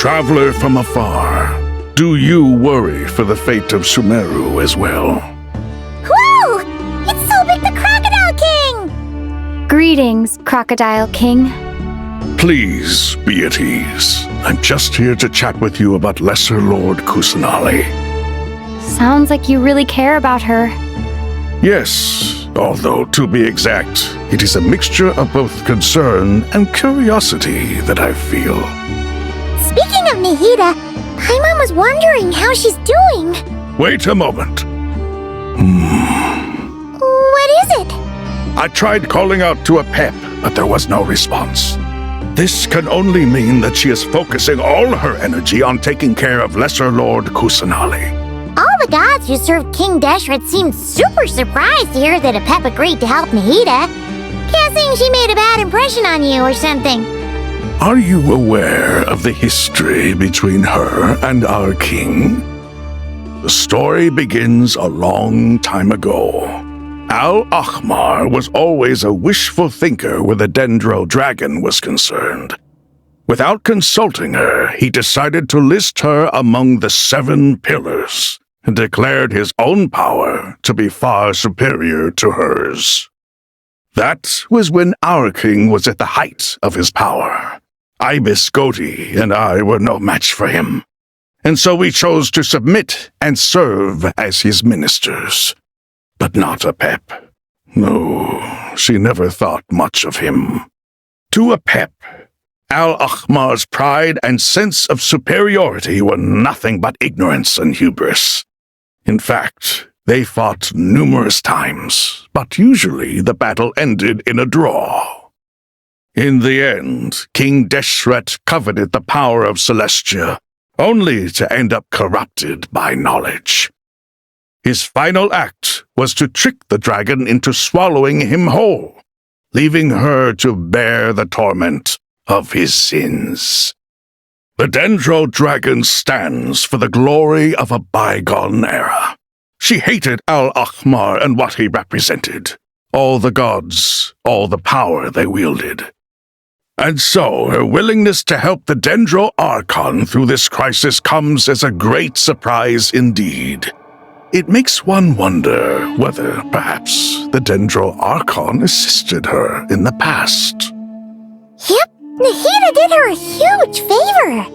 Traveler from afar, do you worry for the fate of Sumeru as well? Whoa! It's Sobek the Crocodile King! Greetings, Crocodile King. Please be at ease. I'm just here to chat with you about Lesser Lord Kusanali. Sounds like you really care about her. Yes, although to be exact, it is a mixture of both concern and curiosity that I feel. Speaking of Nahida, Paimon was wondering how she's doing. Wait a moment. What is it? I tried calling out to a pep, but there was no response. This can only mean that she is focusing all her energy on taking care of Lesser Lord Kusanali. All the gods who served King Deshret seemed super surprised to hear that a pep agreed to help Nahida. Guessing she made a bad impression on you or something. Are you aware of the history between her and our king? The story begins a long time ago. Al-Ahmar was always a wishful thinker where the Dendro dragon was concerned. Without consulting her, he decided to list her among the 7 pillars and declared his own power to be far superior to hers. That was when our king was at the height of his power. Ibis Goti and I were no match for him, and so we chose to submit and serve as his ministers. But not a pep. No, she never thought much of him. To a pep, Al-Ahmar's pride and sense of superiority were nothing but ignorance and hubris. In fact, they fought numerous times, but usually the battle ended in a draw. In the end, King Deshret coveted the power of Celestia, only to end up corrupted by knowledge. His final act was to trick the dragon into swallowing him whole, leaving her to bear the torment of his sins. The Dendro dragon stands for the glory of a bygone era. She hated Al-Ahmar and what he represented, all the gods, all the power they wielded. And so her willingness to help the Dendro Archon through this crisis comes as a great surprise indeed. It makes one wonder whether, perhaps, the Dendro Archon assisted her in the past. Yep, Nahida did her a huge favor.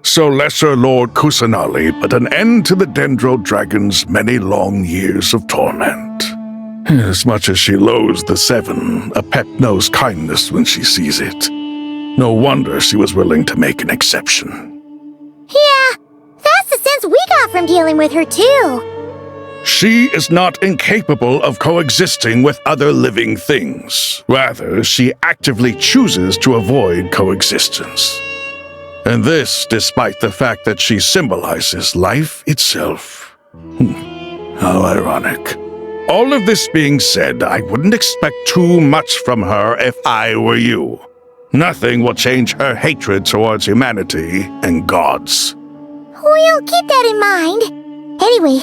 So Lesser Lord Kusanali put an end to the Dendro Dragon's many long years of torment. As much as she loathes the 7, a pep knows kindness when she sees it. No wonder she was willing to make an exception. Yeah, that's the sense we got from dealing with her too. She is not incapable of coexisting with other living things. Rather, she actively chooses to avoid coexistence. And this despite the fact that she symbolizes life itself. How ironic. All of this being said, I wouldn't expect too much from her if I were you. Nothing will change her hatred towards humanity and gods. We'll keep that in mind. Anyway,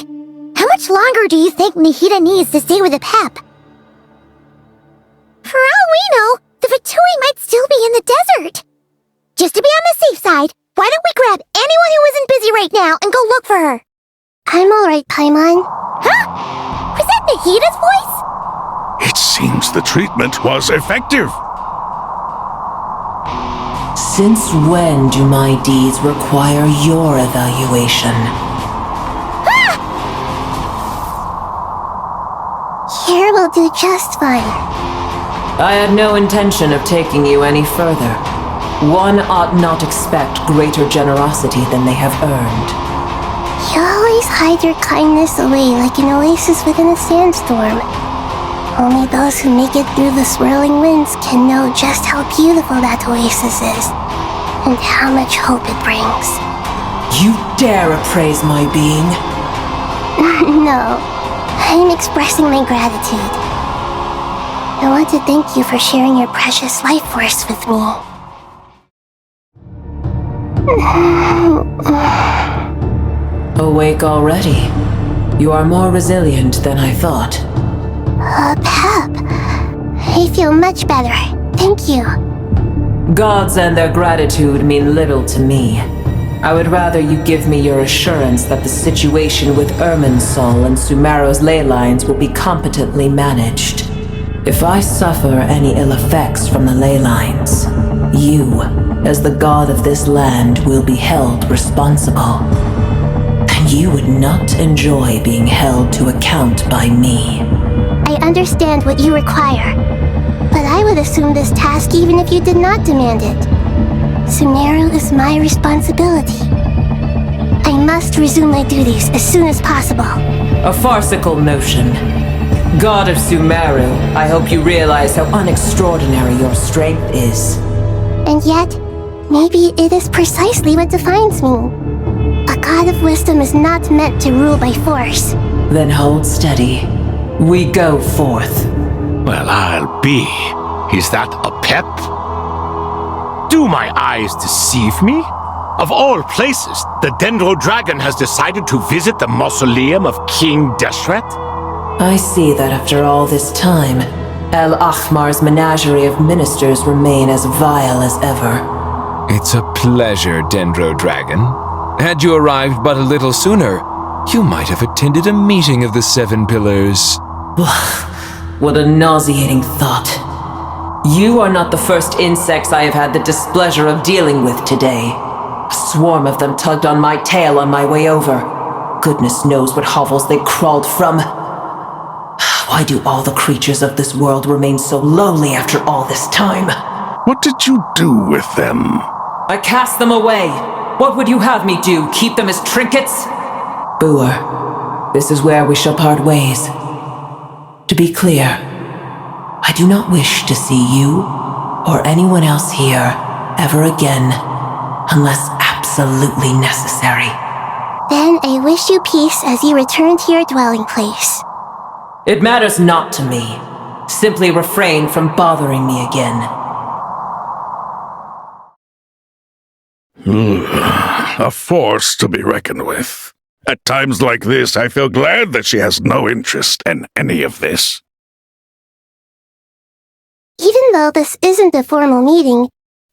how much longer do you think Nahida needs to stay with the pep? For all we know, the Fatui might still be in the desert. Just to be on the safe side, why don't we grab anyone who isn't busy right now and go look for her? I'm alright, Paimon. Huh? Was that Nahida's voice? It seems the treatment was effective. Since when do my deeds require your evaluation? Ah! Here will do just fine. I had no intention of taking you any further. One ought not expect greater generosity than they have earned. You always hide your kindness away like an oasis within a sandstorm. Only those who make it through the swirling winds can know just how beautiful that oasis is, and how much hope it brings. You dare appraise my being? No, I'm expressing my gratitude. I want to thank you for sharing your precious life force with me. Awake already? You are more resilient than I thought. Pep, I feel much better. Thank you. Gods and their gratitude mean little to me. I would rather you give me your assurance that the situation with Irminsul and Sumeru's ley lines will be competently managed. If I suffer any ill effects from the ley lines, you, as the god of this land, will be held responsible. And you would not enjoy being held to account by me. I understand what you require, but I would assume this task even if you did not demand it. Sumeru is my responsibility. I must resume my duties as soon as possible. A farcical notion. God of Sumeru, I hope you realize how unextraordinary your strength is. And yet, maybe it is precisely what defines me. A god of wisdom is not meant to rule by force. Then hold steady. We go forth. Well, I'll be. Is that a pep? Do my eyes deceive me? Of all places, the Dendro Dragon has decided to visit the mausoleum of King Deshret? I see that after all this time, El Ahmar's menagerie of ministers remain as vile as ever. It's a pleasure, Dendro Dragon. Had you arrived but a little sooner, you might have attended a meeting of the Seven Pillars. What a nauseating thought. You are not the first insects I have had the displeasure of dealing with today. A swarm of them tugged on my tail on my way over. Goodness knows what hovels they crawled from. Why do all the creatures of this world remain so lowly after all this time? What did you do with them? I cast them away. What would you have me do? Keep them as trinkets? Boer, this is where we shall part ways. To be clear, I do not wish to see you or anyone else here ever again, unless absolutely necessary. Then I wish you peace as you return to your dwelling place. It matters not to me. Simply refrain from bothering me again. A force to be reckoned with. At times like this, I feel glad that she has no interest in any of this. Even though this isn't a formal meeting,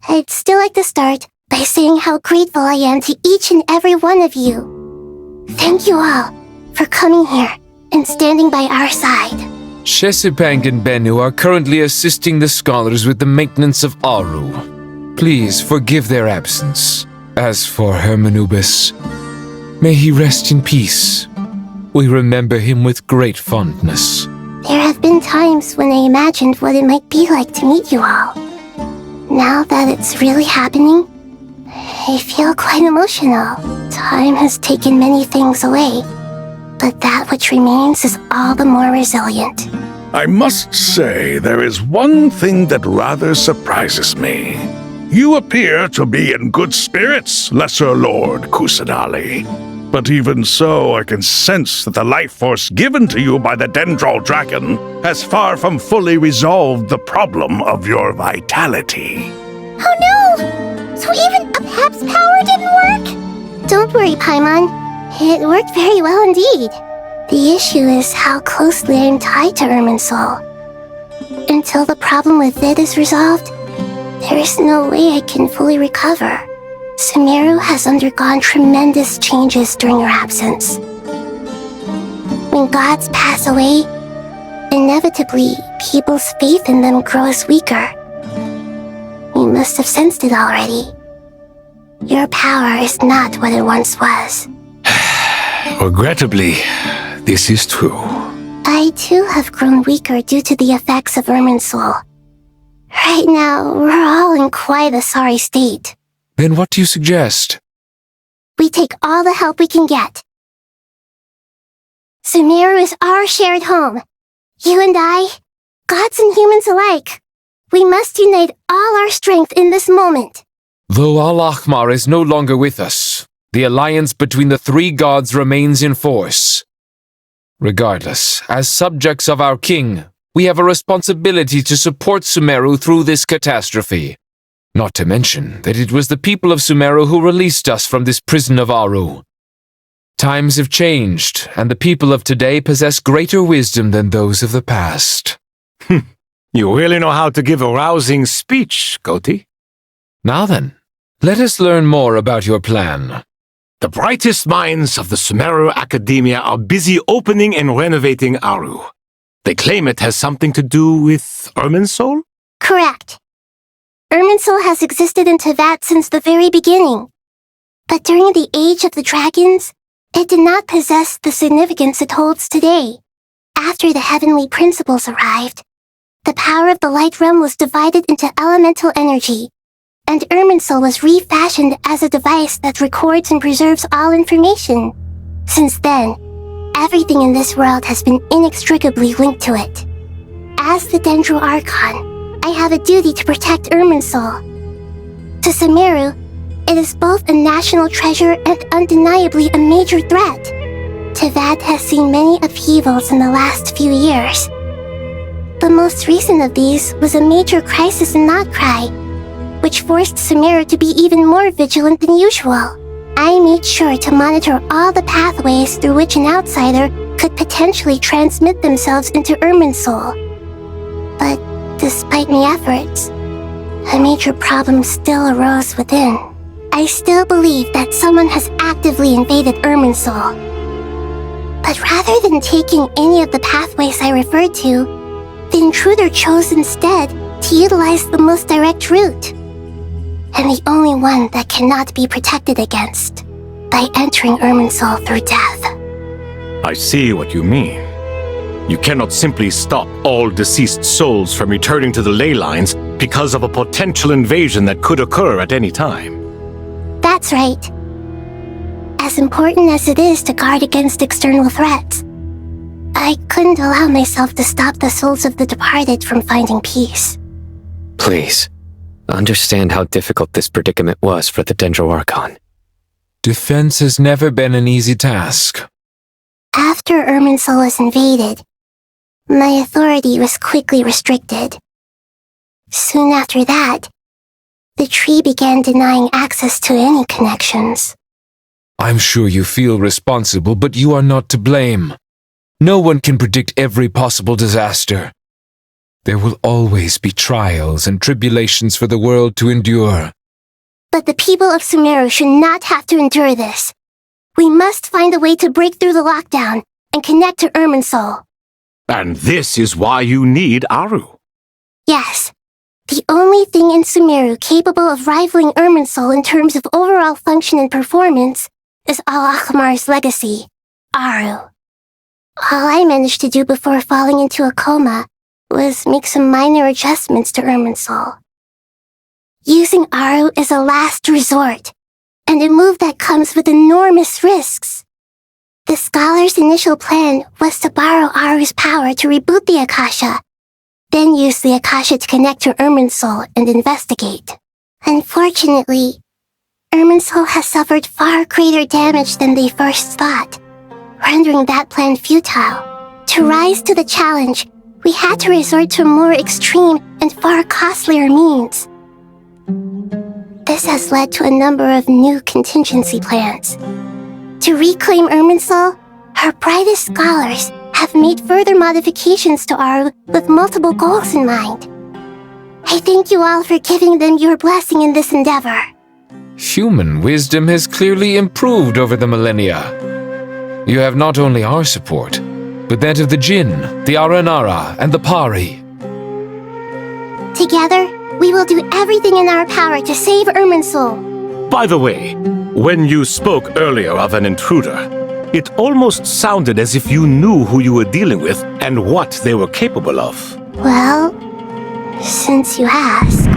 I'd still like to start by saying how grateful I am to each and every one of you. Thank you all for coming here and standing by our side. Shesipang and Bennu are currently assisting the scholars with the maintenance of Aru. Please forgive their absence. As for Hermanubis, may he rest in peace. We remember him with great fondness. There have been times when I imagined what it might be like to meet you all. Now that it's really happening, I feel quite emotional. Time has taken many things away, but that which remains is all the more resilient. I must say there is one thing that rather surprises me. You appear to be in good spirits, Lesser Lord Kusanali. But even so, I can sense that the life force given to you by the Dendro Dragon has far from fully resolved the problem of your vitality. Oh no! So even a Pep's power didn't work? Don't worry, Paimon. It worked very well indeed. The issue is how closely I'm tied to Irminsul. Until the problem with it is resolved, there is no way I can fully recover. Sumeru has undergone tremendous changes during your absence. When gods pass away, inevitably, people's faith in them grows weaker. You must have sensed it already. Your power is not what it once was. Regrettably, this is true. I too have grown weaker due to the effects of Irminsul. Right now, we're all in quite a sorry state. Then what do you suggest? We take all the help we can get. Sumeru is our shared home. You and I, gods and humans alike. We must unite all our strength in this moment. Though Al-Ahmar is no longer with us, the alliance between the three gods remains in force. Regardless, as subjects of our king, we have a responsibility to support Sumeru through this catastrophe. Not to mention that it was the people of Sumeru who released us from this prison of Aru. Times have changed, and the people of today possess greater wisdom than those of the past. You really know how to give a rousing speech, Goatee. Now then, let us learn more about your plan. The brightest minds of the Sumeru Academia are busy opening and renovating Aru. They claim it has something to do with Irminsul? Correct. Irminsul has existed in Teyvat since the very beginning. But during the Age of the Dragons, it did not possess the significance it holds today. After the heavenly principles arrived, the power of the Light Realm was divided into elemental energy, and Irminsul was refashioned as a device that records and preserves all information. Since then, everything in this world has been inextricably linked to it. As the Dendro Archon, I have a duty to protect Irminsul. To Sumeru, it is both a national treasure and undeniably a major threat. Teyvat has seen many upheavals in the last few years. The most recent of these was a major crisis in Notcry, which forced Sumeru to be even more vigilant than usual. I made sure to monitor all the pathways through which an outsider could potentially transmit themselves into Irminsul. But despite my efforts, a major problem still arose within. I still believe that someone has actively invaded Irminsul. But rather than taking any of the pathways I referred to, the intruder chose instead to utilize the most direct route, and the only one that cannot be protected against, by entering Irminsul through death. I see what you mean. You cannot simply stop all deceased souls from returning to the ley lines because of a potential invasion that could occur at any time. That's right. As important as it is to guard against external threats, I couldn't allow myself to stop the souls of the departed from finding peace. Please, understand how difficult this predicament was for the Dendro Archon. Defense has never been an easy task. After Irminsul was invaded, my authority was quickly restricted. Soon after that, the tree began denying access to any connections. I'm sure you feel responsible, but you are not to blame. No one can predict every possible disaster. There will always be trials and tribulations for the world to endure. But the people of Sumeru should not have to endure this. We must find a way to break through the lockdown and connect to Irminsul. And this is why you need Aru. Yes. The only thing in Sumeru capable of rivaling Irminsul in terms of overall function and performance is Al-Akhmar's legacy, Aru. All I managed to do before falling into a coma was make some minor adjustments to Irminsul. Using Aru is a last resort, and a move that comes with enormous risks. The scholar's initial plan was to borrow Aru's power to reboot the Akasha, then use the Akasha to connect to Irminsul and investigate. Unfortunately, Irminsul has suffered far greater damage than they first thought, rendering that plan futile. To rise to the challenge, we had to resort to more extreme and far costlier means. This has led to a number of new contingency plans. To reclaim Irminsul, her brightest scholars have made further modifications to Aru with multiple goals in mind. I thank you all for giving them your blessing in this endeavor. Human wisdom has clearly improved over the millennia. You have not only our support, but that of the Jinn, the Aranara, and the Pari. Together, we will do everything in our power to save Irminsul. By the way, when you spoke earlier of an intruder, it almost sounded as if you knew who you were dealing with and what they were capable of. Well, since you ask.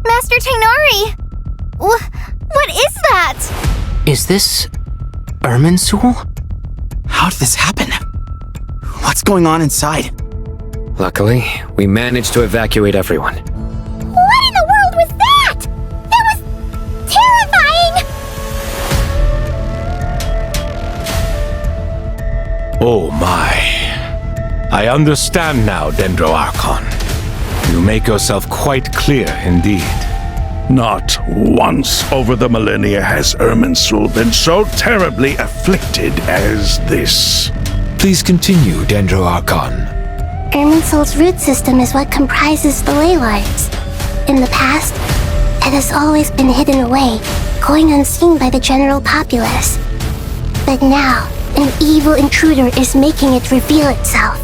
Master Tainari! What is that? Is this Irminsul? How did this happen? What's going on inside? Luckily, we managed to evacuate everyone. What in the world was that? That was terrifying! Oh my. I understand now, Dendro Archon. You make yourself quite clear indeed. Not once over the millennia has Irminsul been so terribly afflicted as this. Please continue, Dendro Archon. Irminsul's root system is what comprises the ley lines. In the past, it has always been hidden away, going unseen by the general populace. But now, an evil intruder is making it reveal itself.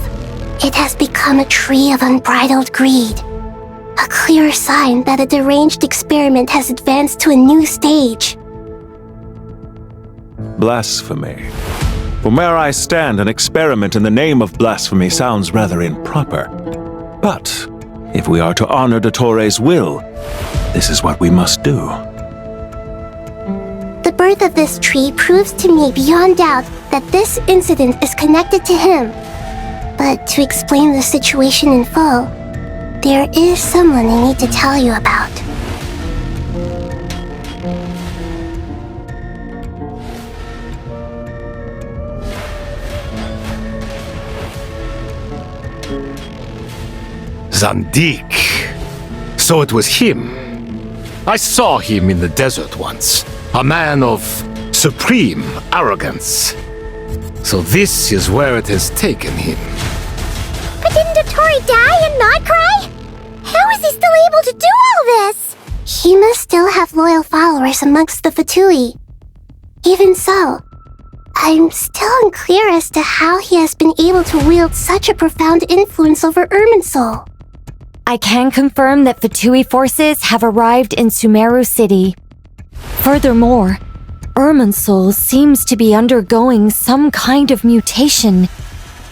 It has become a tree of unbridled greed. A clear sign that a deranged experiment has advanced to a new stage. Blasphemy. From where I stand, an experiment in the name of blasphemy sounds rather improper. But if we are to honor Dottores' will, this is what we must do. The birth of this tree proves to me beyond doubt that this incident is connected to him. But to explain the situation in full, there is someone I need to tell you about. Zandik. So it was him. I saw him in the desert once. A man of supreme arrogance. So this is where it has taken him. But didn't Dottori die and not cry? How is he still able to do all this? He must still have loyal followers amongst the Fatui. Even so, I'm still unclear as to how he has been able to wield such a profound influence over Irminsul. I can confirm that Fatui forces have arrived in Sumeru City. Furthermore, Irminsul seems to be undergoing some kind of mutation.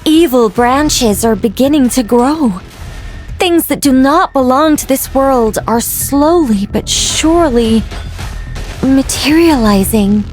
Evil branches are beginning to grow. Things that do not belong to this world are slowly but surely materializing.